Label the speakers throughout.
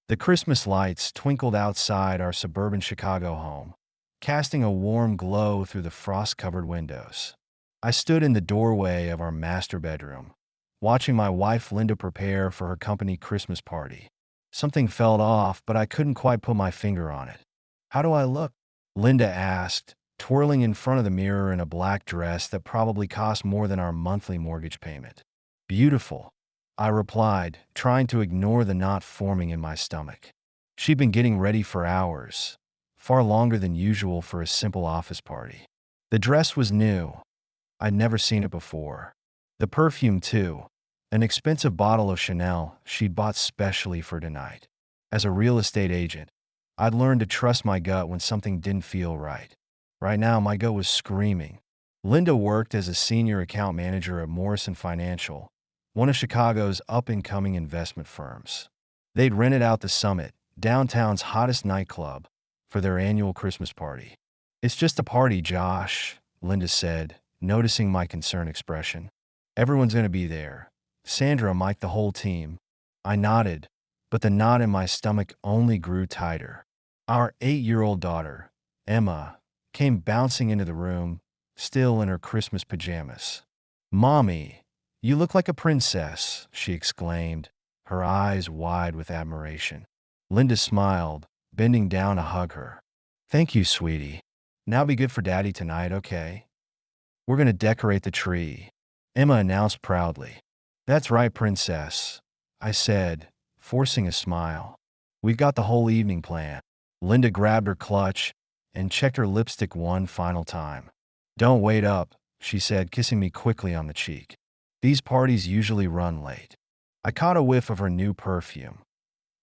Speaker 1: The Christmas lights twinkled outside our suburban Chicago home, casting a warm glow through the frost-covered windows. I stood in the doorway of our master bedroom, watching my wife Linda prepare for her company Christmas party. Something felt off, but I couldn't quite put my finger on it. "How do I look?" Linda asked, twirling in front of the mirror in a black dress that probably cost more than our monthly mortgage payment. "Beautiful," I replied, trying to ignore the knot forming in my stomach. She'd been getting ready for hours, far longer than usual for a simple office party. The dress was new. I'd never seen it before. The perfume, too, an expensive bottle of Chanel she'd bought specially for tonight. As a real estate agent, I'd learned to trust my gut when something didn't feel right. Right now, my gut was screaming. Linda worked as a senior account manager at Morrison Financial, one of Chicago's up-and-coming investment firms. They'd rented out the Summit, downtown's hottest nightclub, for their annual Christmas party. "It's just a party, Josh," Linda said, noticing my concerned expression. "Everyone's going to be there. Sandra, Mike, the whole team." I nodded, but the knot in my stomach only grew tighter. Our 8-year-old daughter, Emma, came bouncing into the room, still in her Christmas pajamas. "Mommy, you look like a princess," she exclaimed, her eyes wide with admiration. Linda smiled, bending down to hug her. "Thank you, sweetie. Now be good for Daddy tonight, okay? We're going to decorate the tree," Emma announced proudly. "That's right, princess," I said, forcing a smile. "We've got the whole evening planned." Linda grabbed her clutch and checked her lipstick one final time. "Don't wait up," she said, kissing me quickly on the cheek. "These parties usually run late." I caught a whiff of her new perfume,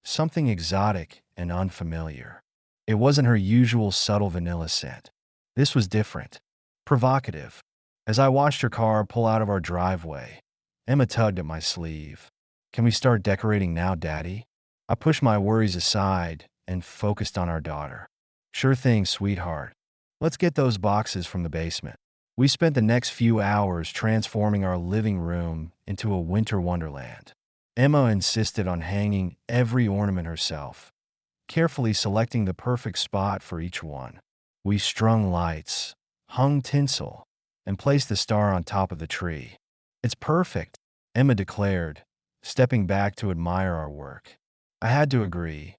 Speaker 1: something exotic and unfamiliar. It wasn't her usual subtle vanilla scent. This was different, provocative. As I watched her car pull out of our driveway, Emma tugged at my sleeve. "Can we start decorating now, Daddy?" I pushed my worries aside and focused on our daughter. "Sure thing, sweetheart. Let's get those boxes from the basement." We spent the next few hours transforming our living room into a winter wonderland. Emma insisted on hanging every ornament herself, carefully selecting the perfect spot for each one. We strung lights, hung tinsel, and placed the star on top of the tree. "It's perfect," Emma declared, stepping back to admire our work. I had to agree.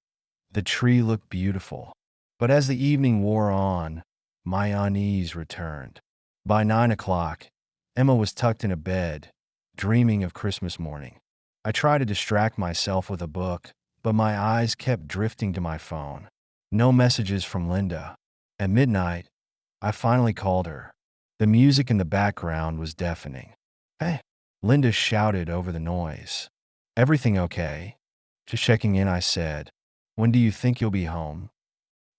Speaker 1: The tree looked beautiful. But as the evening wore on, my unease returned. By 9 o'clock, Emma was tucked in a bed, dreaming of Christmas morning. I tried to distract myself with a book, but my eyes kept drifting to my phone. No messages from Linda. At midnight, I finally called her. The music in the background was deafening. "Hey," Linda shouted over the noise. "Everything okay?" "Just checking in," I said. "When do you think you'll be home?"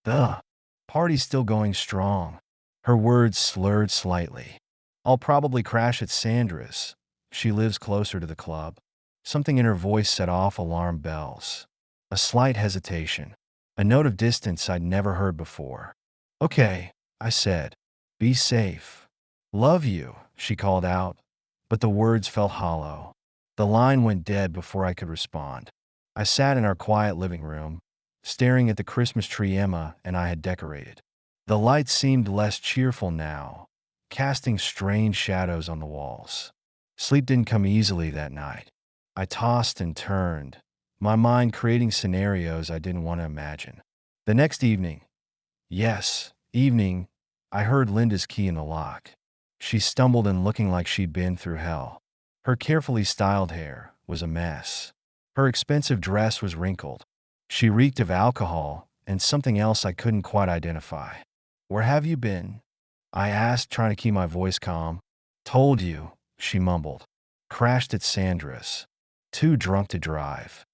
Speaker 1: "The party's still going strong." Her words slurred slightly. "I'll probably crash at Sandra's. She lives closer to the club." Something in her voice set off alarm bells. A slight hesitation, a note of distance I'd never heard before. "Okay," I said. "Be safe." "Love you," she called out, but the words felt hollow. The line went dead before I could respond. I sat in our quiet living room, staring at the Christmas tree Emma and I had decorated. The lights seemed less cheerful now, casting strange shadows on the walls. Sleep didn't come easily that night. I tossed and turned, my mind creating scenarios I didn't want to imagine. The next evening, I heard Linda's key in the lock. She stumbled in looking like she'd been through hell. Her carefully styled hair was a mess. Her expensive dress was wrinkled. She reeked of alcohol and something else I couldn't quite identify. "Where have you been?" I asked, trying to keep my voice calm. "Told you," she mumbled. "Crashed at Sandra's. Too drunk to drive."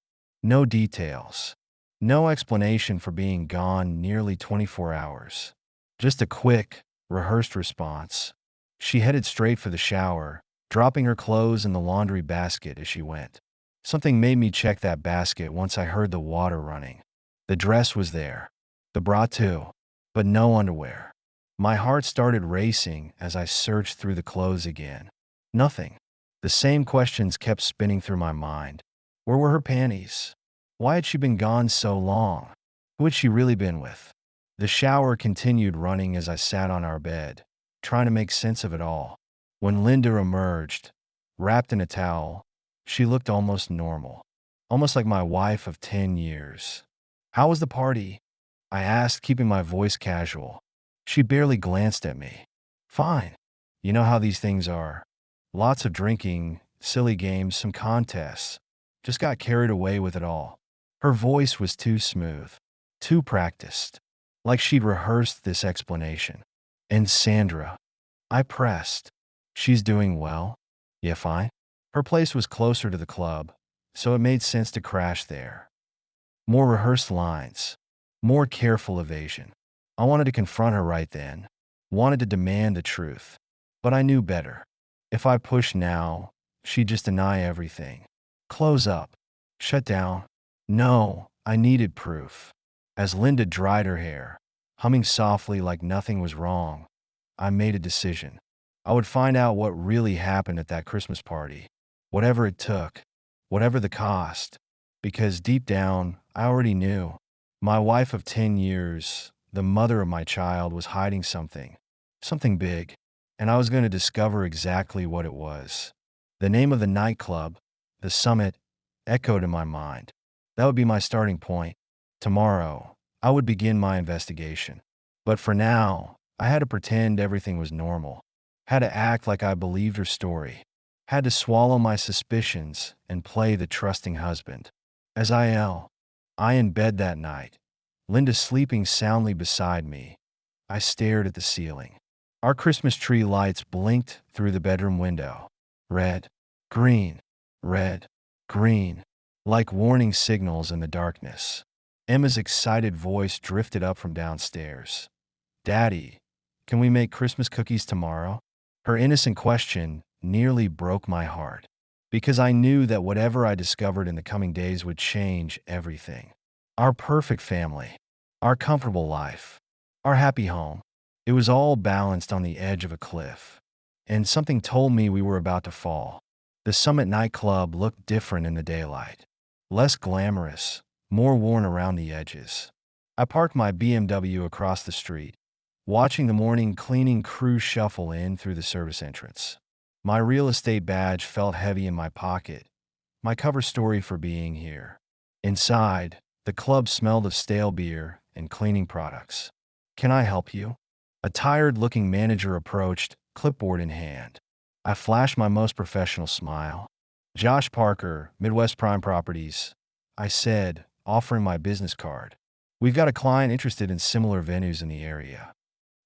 Speaker 1: No details. No explanation for being gone nearly 24 hours. Just a quick, rehearsed response. She headed straight for the shower, dropping her clothes in the laundry basket as she went. Something made me check that basket once I heard the water running. The dress was there. The bra too. But no underwear. My heart started racing as I searched through the clothes again. Nothing. The same questions kept spinning through my mind. Where were her panties? Why had she been gone so long? Who had she really been with? The shower continued running as I sat on our bed, trying to make sense of it all. When Linda emerged, wrapped in a towel, she looked almost normal, almost like my wife of 10 years. How was the party? I asked, keeping my voice casual. She barely glanced at me. Fine. You know how these things are. Lots of drinking, silly games, some contests. Just got carried away with it all. Her voice was too smooth, too practiced, like she'd rehearsed this explanation. And Sandra, I pressed. She's doing well? Yeah, fine. Her place was closer to the club, so it made sense to crash there. More rehearsed lines, more careful evasion. I wanted to confront her right then, wanted to demand the truth. But I knew better. If I pushed now, she'd just deny everything. Close up. Shut down. No, I needed proof. As Linda dried her hair, humming softly like nothing was wrong, I made a decision. I would find out what really happened at that Christmas party, whatever it took, whatever the cost, because deep down, I already knew. My wife of 10 years, the mother of my child, was hiding something, something big, and I was going to discover exactly what it was. The name of the nightclub, the Summit, echoed in my mind. That would be my starting point. Tomorrow, I would begin my investigation. But for now, I had to pretend everything was normal. Had to act like I believed her story. Had to swallow my suspicions and play the trusting husband. As I in bed that night, Linda sleeping soundly beside me, I stared at the ceiling. Our Christmas tree lights blinked through the bedroom window. Red, green, red, green, like warning signals in the darkness. Emma's excited voice drifted up from downstairs. Daddy, can we make Christmas cookies tomorrow? Her innocent question nearly broke my heart, because I knew that whatever I discovered in the coming days would change everything. Our perfect family, our comfortable life, our happy home. It was all balanced on the edge of a cliff, and something told me we were about to fall. The Summit nightclub looked different in the daylight, less glamorous, more worn around the edges. I parked my BMW across the street, watching the morning cleaning crew shuffle in through the service entrance. My real estate badge felt heavy in my pocket, my cover story for being here. Inside, the club smelled of stale beer and cleaning products. Can I help you? A tired-looking manager approached, clipboard in hand. I flashed my most professional smile. Josh Parker, Midwest Prime Properties, I said, offering my business card. We've got a client interested in similar venues in the area.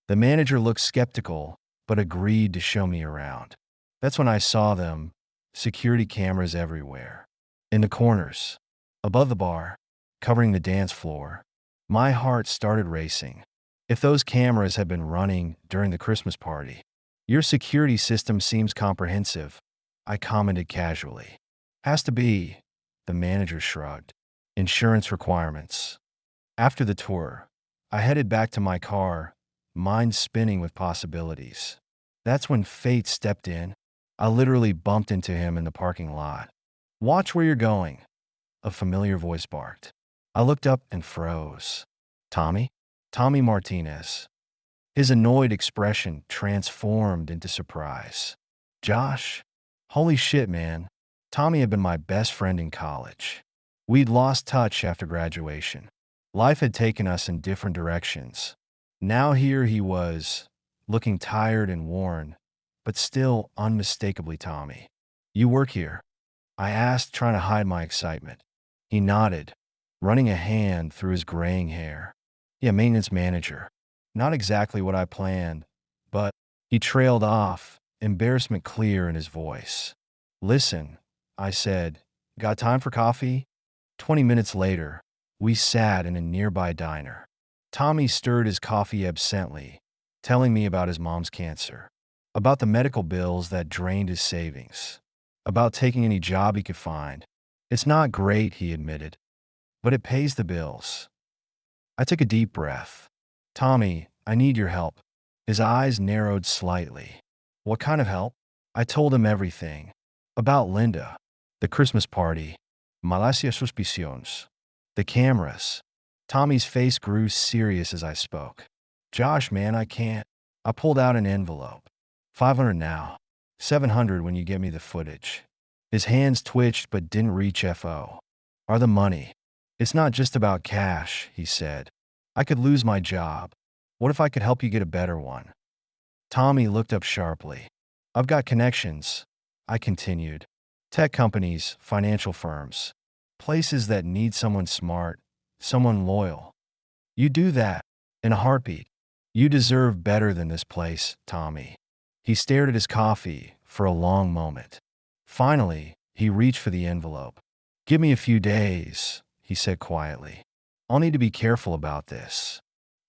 Speaker 1: The manager looked skeptical, but agreed to show me around. That's when I saw them, security cameras everywhere. In the corners, above the bar, covering the dance floor. My heart started racing. If those cameras had been running during the Christmas party, your security system seems comprehensive, I commented casually. Has to be, the manager shrugged. Insurance requirements. After the tour, I headed back to my car, mind spinning with possibilities. That's when fate stepped in. I literally bumped into him in the parking lot. Watch where you're going, a familiar voice barked. I looked up and froze. Tommy? Tommy Martinez. His annoyed expression transformed into surprise. Josh? Holy shit, man. Tommy had been my best friend in college. We'd lost touch after graduation. Life had taken us in different directions. Now here he was, looking tired and worn, but still unmistakably Tommy. You work here? I asked, trying to hide my excitement. He nodded, running a hand through his graying hair. Yeah, maintenance manager. Not exactly what I planned, but he trailed off, embarrassment clear in his voice. Listen, I said, got time for coffee? 20 minutes later, we sat in a nearby diner. Tommy stirred his coffee absently, telling me about his mom's cancer, about the medical bills that drained his savings, about taking any job he could find. It's not great, he admitted, but it pays the bills. I took a deep breath. Tommy, I need your help. His eyes narrowed slightly. What kind of help? I told him everything. About Linda, the Christmas party, malacia suspicions. The cameras. Tommy's face grew serious as I spoke. Josh, man, I can't. I pulled out an envelope. 500 now. 700 when you get me the footage. His hands twitched but didn't reach FO. Are the money. It's not just about cash, he said. I could lose my job. What if I could help you get a better one? Tommy looked up sharply. I've got connections, I continued. Tech companies, financial firms. Places that need someone smart, someone loyal. You do that in a heartbeat. You deserve better than this place, Tommy. He stared at his coffee for a long moment. Finally, he reached for the envelope. Give me a few days, he said quietly. I'll need to be careful about this.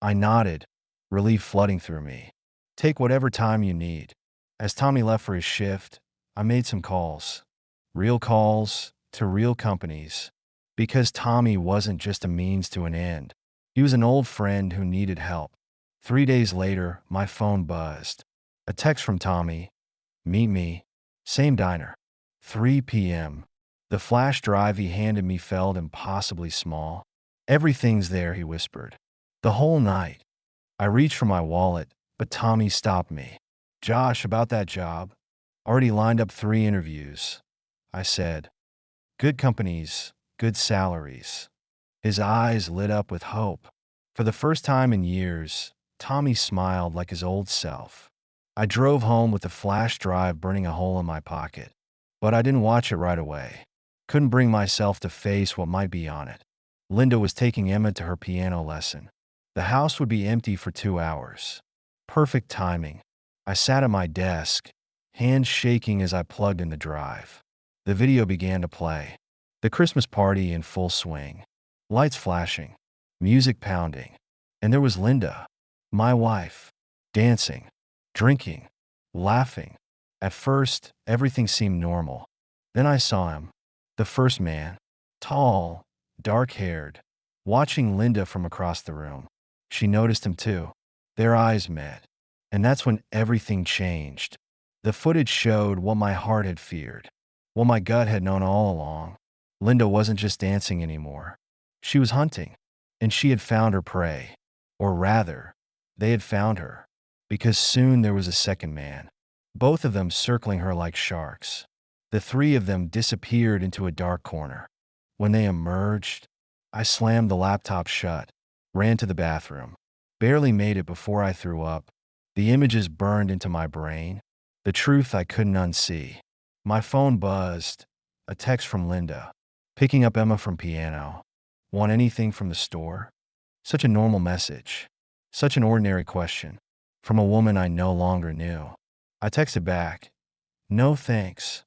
Speaker 1: I nodded, relief flooding through me. Take whatever time you need. As Tommy left for his shift, I made some calls. Real calls to real companies. Because Tommy wasn't just a means to an end. He was an old friend who needed help. 3 days later, my phone buzzed. A text from Tommy. Meet me. Same diner. 3 p.m. The flash drive he handed me felt impossibly small. Everything's there, he whispered. The whole night. I reached for my wallet, but Tommy stopped me. Josh, about that job. Already lined up 3 interviews. I said. Good companies, good salaries. His eyes lit up with hope. For the first time in years, Tommy smiled like his old self. I drove home with the flash drive burning a hole in my pocket. But I didn't watch it right away. Couldn't bring myself to face what might be on it. Linda was taking Emma to her piano lesson. The house would be empty for 2 hours. Perfect timing. I sat at my desk, hands shaking as I plugged in the drive. The video began to play. The Christmas party in full swing. Lights flashing, music pounding. And there was Linda, my wife, dancing, drinking, laughing. At first, everything seemed normal. Then I saw him, the first man, tall, dark-haired, watching Linda from across the room. She noticed him too. Their eyes met. And that's when everything changed. The footage showed what my heart had feared, what my gut had known all along. Linda wasn't just dancing anymore. She was hunting, and she had found her prey. Or rather, they had found her, because soon there was a second man, both of them circling her like sharks. The 3 of them disappeared into a dark corner. When they emerged, I slammed the laptop shut, ran to the bathroom, barely made it before I threw up. The images burned into my brain, the truth I couldn't unsee. My phone buzzed, a text from Linda, picking up Emma from piano. Want anything from the store? Such a normal message, such an ordinary question, from a woman I no longer knew. I texted back, no thanks.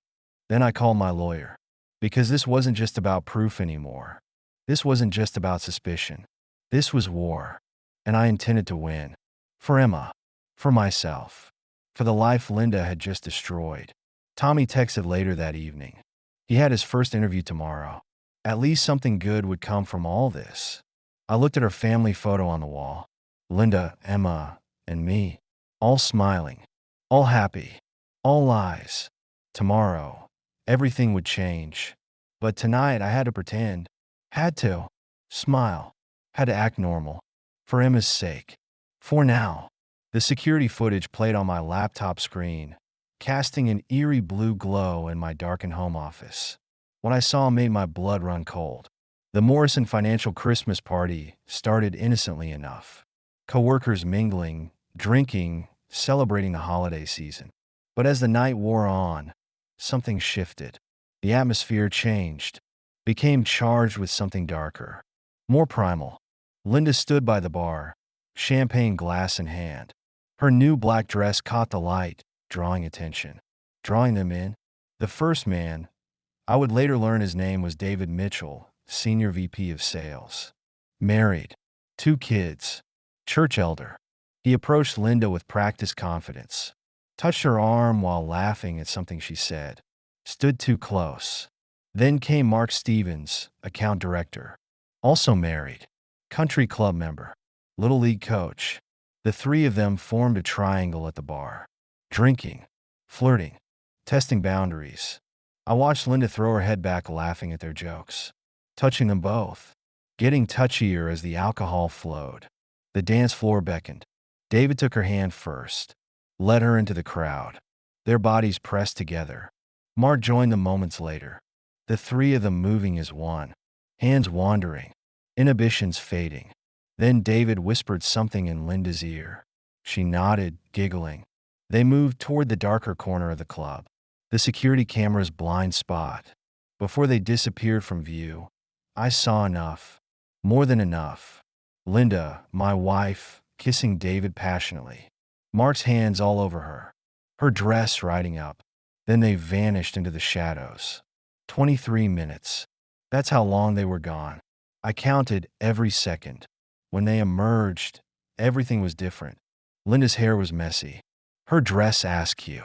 Speaker 1: Then I called my lawyer, because this wasn't just about proof anymore. This wasn't just about suspicion. This was war, and I intended to win. For Emma, for myself, for the life Linda had just destroyed. Tommy texted later that evening. He had his first interview tomorrow. At least something good would come from all this. I looked at her family photo on the wall. Linda, Emma, and me, all smiling, all happy, all lies. Tomorrow, everything would change. But tonight I had to pretend. Had to. Smile. Had to act normal. For Emma's sake. For now. The security footage played on my laptop screen, casting an eerie blue glow in my darkened home office. What I saw made my blood run cold. The Morrison Financial Christmas party started innocently enough. Coworkers mingling, drinking, celebrating the holiday season. But as the night wore on, something shifted. The atmosphere changed, became charged with something darker, more primal. Linda stood by the bar, champagne glass in hand. Her new black dress caught the light, drawing attention, drawing them in. The first man, I would later learn his name was David Mitchell, Senior VP of Sales. Married, 2 kids, church elder. He approached Linda with practiced confidence, touched her arm while laughing at something she said, stood too close. Then came Mark Stevens, account director, also married, country club member, little league coach. The 3 of them formed a triangle at the bar, drinking, flirting, testing boundaries. I watched Linda throw her head back laughing at their jokes, touching them both. getting touchier as the alcohol flowed. The dance floor beckoned. David took her hand first, led her into the crowd. Their bodies pressed together. Mark joined them moments later, the three of them moving as one, hands wandering, inhibitions fading. Then David whispered something in Linda's ear. She nodded, giggling. They moved toward the darker corner of the club, the security camera's blind spot. Before they disappeared from view, I saw enough, more than enough. Linda, my wife, kissing David passionately. Mark's hands all over her, her dress riding up. Then they vanished into the shadows. 23 minutes. That's how long they were gone. I counted every second. When they emerged, everything was different. Linda's hair was messy, her dress askew,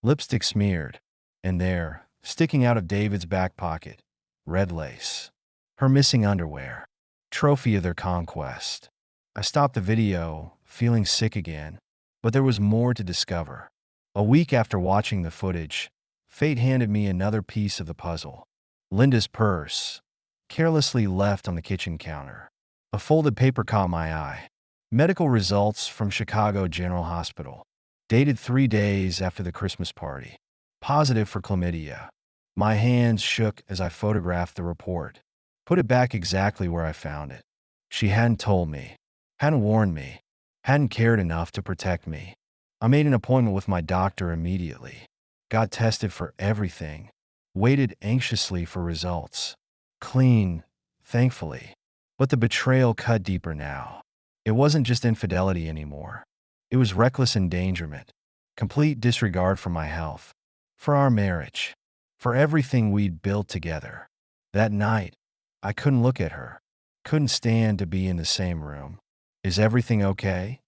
Speaker 1: lipstick smeared, and there, sticking out of David's back pocket, red lace. Her missing underwear, trophy of their conquest. I stopped the video, feeling sick again, but there was more to discover. A week after watching the footage, fate handed me another piece of the puzzle. Linda's purse, carelessly left on the kitchen counter. A folded paper caught my eye. Medical results from Chicago General Hospital. Dated 3 days after the Christmas party. Positive for chlamydia. My hands shook as I photographed the report. Put it back exactly where I found it. She hadn't told me, hadn't warned me, hadn't cared enough to protect me. I made an appointment with my doctor immediately. Got tested for everything. Waited anxiously for results. Clean, thankfully. But the betrayal cut deeper now. It wasn't just infidelity anymore. It was reckless endangerment, complete disregard for my health, for our marriage, for everything we'd built together. That night, I couldn't look at her, couldn't stand to be in the same room. Is everything okay?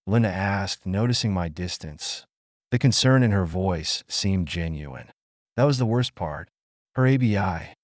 Speaker 1: Linda asked, noticing my distance. The concern in her voice seemed genuine. That was the worst part. Her ABI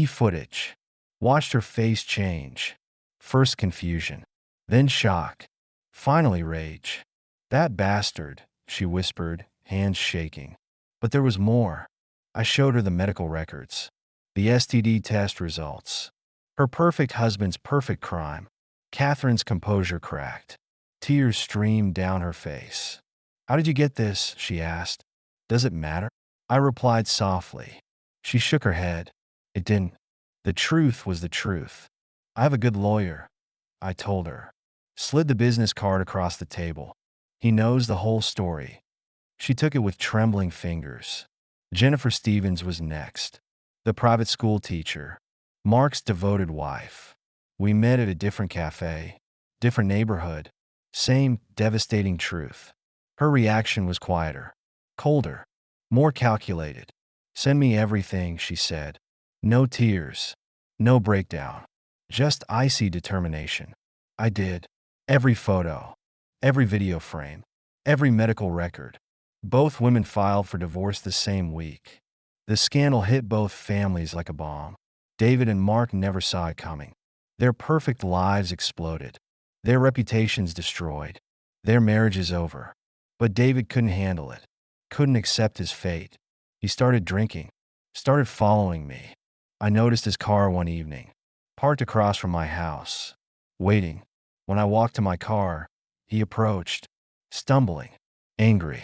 Speaker 1: footage. Watched her face change. First confusion, then shock, finally rage. That bastard, she whispered, hands shaking. But there was more. I showed her the medical records, the STD test results, her perfect husband's perfect crime. Catherine's composure cracked. Tears streamed down her face. How did you get this? She asked. Does it matter? I replied softly. She shook her head. It didn't. The truth was the truth. I have a good lawyer, I told her. Slid the business card across the table. He knows the whole story. She took it with trembling fingers. Jennifer Stevens was next. The private school teacher. Mark's devoted wife. We met at a different cafe, different neighborhood. Same devastating truth. Her reaction was quieter, colder, more calculated. Send me everything, she said. No tears, no breakdown, just icy determination. I did. Every photo, every video frame, every medical record. Both women filed for divorce the same week. The scandal hit both families like a bomb. David and Mark never saw it coming. Their perfect lives exploded. Their reputations destroyed. Their marriages over. But David couldn't handle it. Couldn't accept his fate. He started drinking. Started following me. I noticed his car one evening, parked across from my house, waiting. When I walked to my car, he approached, stumbling, angry,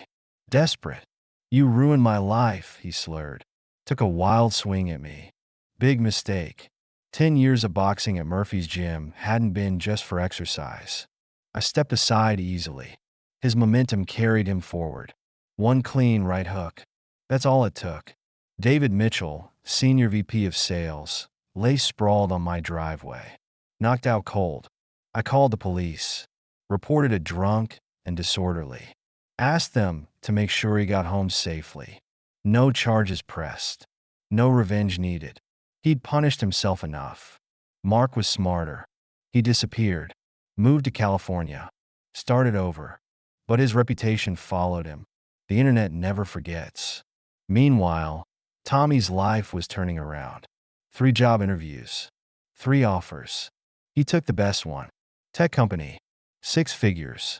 Speaker 1: desperate. You ruined my life, he slurred. Took a wild swing at me. Big mistake. 10 years of boxing at Murphy's gym hadn't been just for exercise. I stepped aside easily. His momentum carried him forward. One clean right hook. That's all it took. David Mitchell, Senior VP of Sales, lay sprawled on my driveway, knocked out cold. I called the police, reported it drunk and disorderly. Asked them to make sure he got home safely. No charges pressed. No revenge needed. He'd punished himself enough. Mark was smarter. He disappeared, moved to California, started over. But his reputation followed him. The internet never forgets. Meanwhile, Tommy's life was turning around. 3 job interviews, 3 offers. He took the best one. Tech company, 6 figures,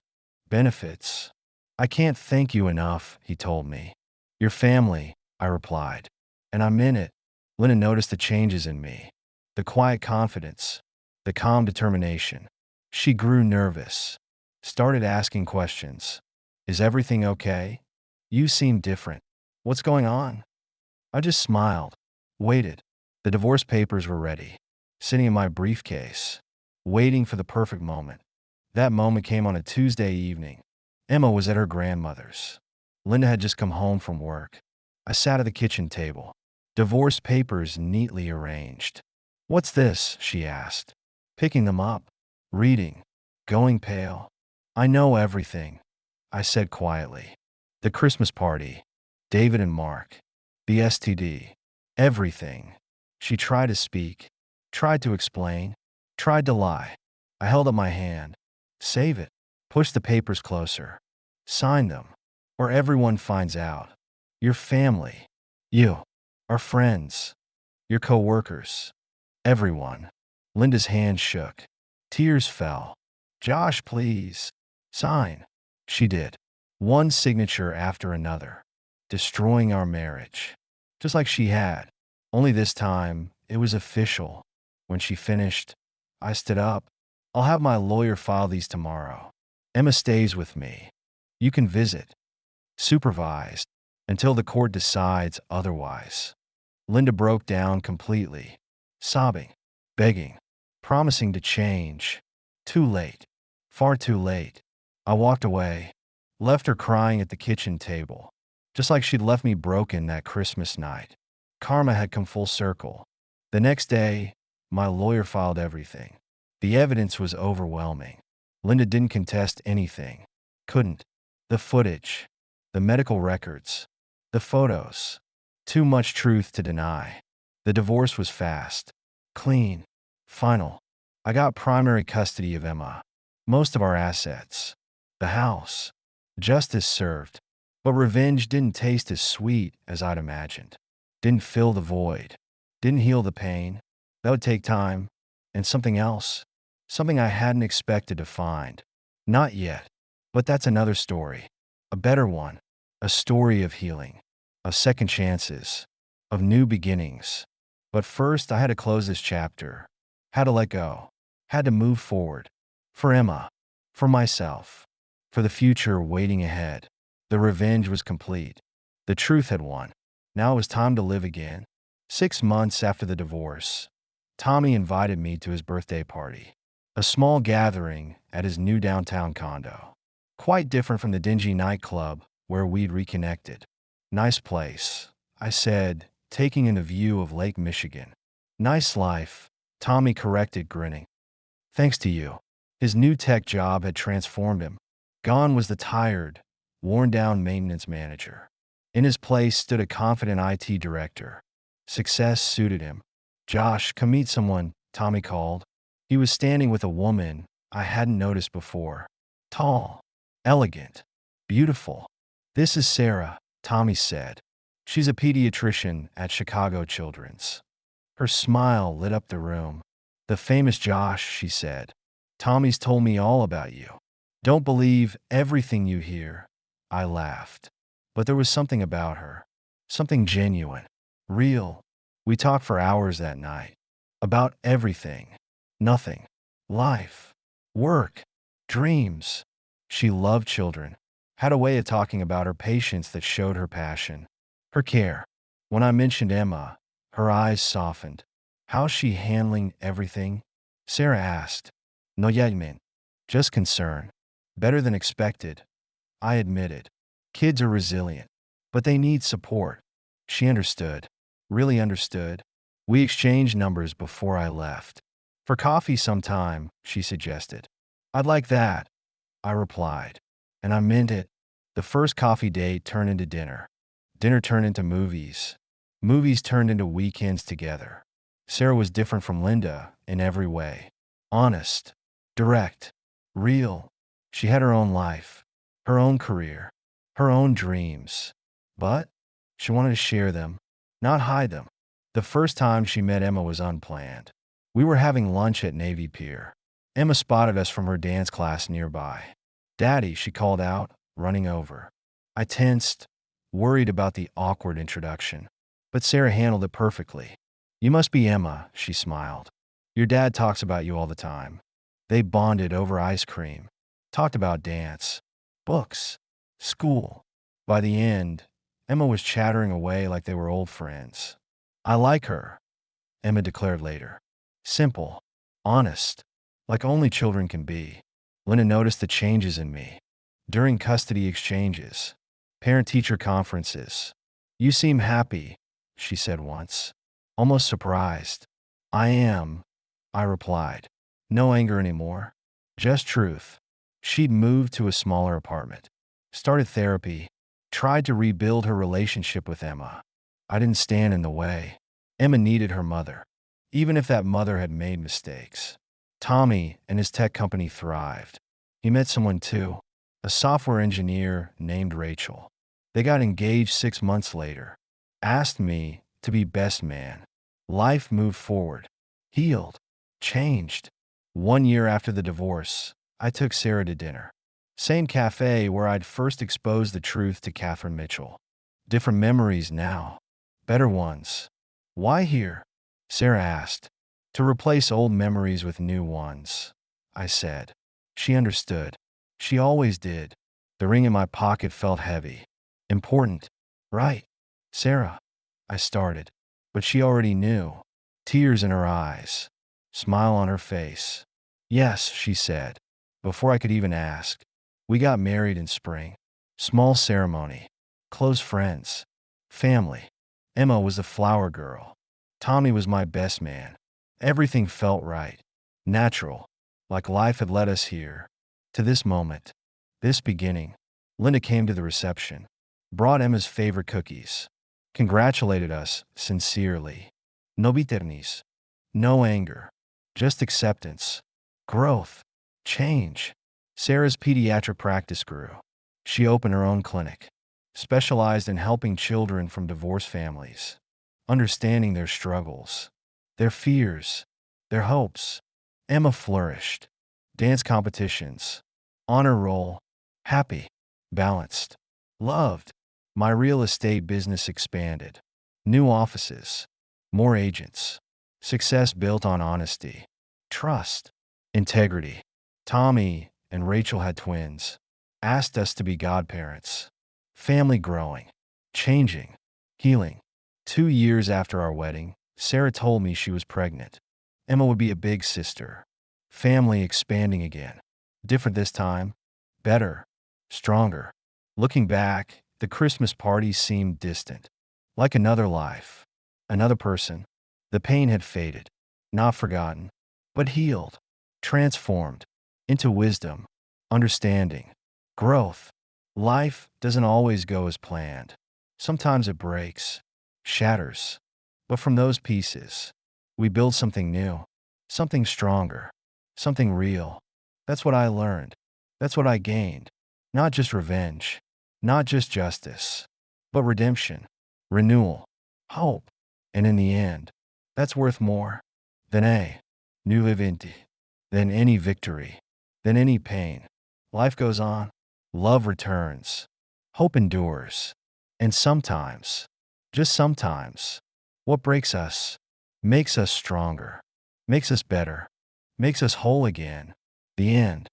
Speaker 1: benefits. I can't thank you enough, he told me. Your family, I replied. And I'm in it. Linda noticed the changes in me. The quiet confidence, the calm determination. She grew nervous, started asking questions. Is everything okay? You seem different. What's going on? I just smiled, waited. The divorce papers were ready, sitting in my briefcase, waiting for the perfect moment. That moment came on a Tuesday evening. Emma was at her grandmother's. Linda had just come home from work. I sat at the kitchen table, divorce papers neatly arranged. What's this? She asked, picking them up, reading, going pale. I know everything, I said quietly. The Christmas party, David and Mark, the STD, everything. She tried to speak, tried to explain, tried to lie. I held up my hand. Save it. Push the papers closer. Sign them, or everyone finds out. Your family, you, our friends, your co-workers, everyone. Linda's hand shook. Tears fell. Josh, please. Sign. She did. One signature after another, destroying our marriage. Just like she had. Only this time, it was official. When she finished, I stood up. I'll have my lawyer file these tomorrow. Emma stays with me. You can visit. Supervised. Until the court decides otherwise. Linda broke down completely. Sobbing. Begging. Promising to change. Too late. Far too late. I walked away. Left her crying at the kitchen table. Just like she'd left me broken that Christmas night. Karma had come full circle. The next day, my lawyer filed everything. The evidence was overwhelming. Linda didn't contest anything. Couldn't. The footage, the medical records, the photos. Too much truth to deny. The divorce was fast, clean, final. I got primary custody of Emma, most of our assets, the house. Justice served, but revenge didn't taste as sweet as I'd imagined. Didn't fill the void, didn't heal the pain. That would take time, and something else, something I hadn't expected to find. Not yet, but that's another story, a better one, a story of healing, of second chances, of new beginnings. But first, I had to close this chapter, had to let go, had to move forward. For Emma, for myself, for the future waiting ahead. The revenge was complete. The truth had won. Now it was time to live again. 6 months after the divorce, Tommy invited me to his birthday party, a small gathering at his new downtown condo. Quite different from the dingy nightclub where we'd reconnected. Nice place, I said, taking in a view of Lake Michigan. Nice life, Tommy corrected, grinning. Thanks to you. His new tech job had transformed him. Gone was the tired, worn-down maintenance manager. In his place stood a confident IT director. Success suited him. Josh, come meet someone, Tommy called. He was standing with a woman I hadn't noticed before. Tall, elegant, beautiful. This is Sarah, Tommy said. She's a pediatrician at Chicago Children's. Her smile lit up the room. The famous Josh, she said. Tommy's told me all about you. Don't believe everything you hear. I laughed. But there was something about her. Something genuine. Real. We talked for hours that night. About everything. Nothing. Life. Work. Dreams. She loved children. Had a way of talking about her patients that showed her passion. Her care. When I mentioned Emma, her eyes softened. How's she handling everything? Sarah asked. No yet, just concern. Better than expected. I admitted. Kids are resilient, but they need support. She understood. Really understood. We exchanged numbers before I left. For coffee sometime, she suggested. I'd like that, I replied. And I meant it. The first coffee date turned into dinner. Dinner turned into movies. Movies turned into weekends together. Sarah was different from Linda in every way. Honest, direct, real. She had her own life, her own career, her own dreams. But she wanted to share them, not hide them. The first time she met Emma was unplanned. We were having lunch at Navy Pier. Emma spotted us from her dance class nearby. Daddy, she called out, running over. I tensed, worried about the awkward introduction. But Sarah handled it perfectly. You must be Emma, she smiled. Your dad talks about you all the time. They bonded over ice cream, talked about dance, books, school. By the end, Emma was chattering away like they were old friends. I like her, Emma declared later. Simple, honest, like only children can be. Linda noticed the changes in me. During custody exchanges, parent-teacher conferences. You seem happy, she said once, almost surprised. I am, I replied. No anger anymore, just truth. She'd moved to a smaller apartment, started therapy, tried to rebuild her relationship with Emma. I didn't stand in the way. Emma needed her mother, even if that mother had made mistakes. Tommy and his tech company thrived. He met someone too, a software engineer named Rachel. They got engaged 6 months later. Asked me to be best man. Life moved forward, healed, changed. 1 year after the divorce, I took Sarah to dinner. Same cafe where I'd first exposed the truth to Catherine Mitchell. Different memories now, better ones. Why here? Sarah asked. To replace old memories with new ones, I said. She understood. She always did. The ring in my pocket felt heavy. Important, right? Sarah, I started, but she already knew. Tears in her eyes, smile on her face. Yes, she said, before I could even ask. We got married in spring. Small ceremony. Close friends. Family. Emma was the flower girl. Tommy was my best man. Everything felt right. Natural. Like life had led us here. To this moment. This beginning. Linda came to the reception. Brought Emma's favorite cookies. Congratulated us sincerely. No bitterness. No anger. Just acceptance. Growth. Change. Sarah's pediatric practice grew. She opened her own clinic, specialized in helping children from divorced families, understanding their struggles, their fears, their hopes. Emma flourished. Dance competitions, honor roll, happy, balanced, loved. My real estate business expanded. New offices, more agents. Success built on honesty, trust, integrity. Tommy and Rachel had twins. Asked us to be godparents. Family growing, changing, healing. 2 years after our wedding, Sarah told me she was pregnant. Emma would be a big sister. Family expanding again. Different this time. Better. Stronger. Looking back, the Christmas parties seemed distant. Like another life. Another person. The pain had faded. Not forgotten. But healed. Transformed. Into wisdom. Understanding. Growth. Life doesn't always go as planned. Sometimes it breaks. Shatters. But from those pieces, we build something new. Something stronger. Something real. That's what I learned. That's what I gained. Not just revenge. Not just justice. But redemption. Renewal. Hope. And in the end, that's worth more than a new eventi, than any victory, than any pain. Life goes on. Love returns. Hope endures. And sometimes, just sometimes, what breaks us makes us stronger, makes us better, makes us whole again. The end.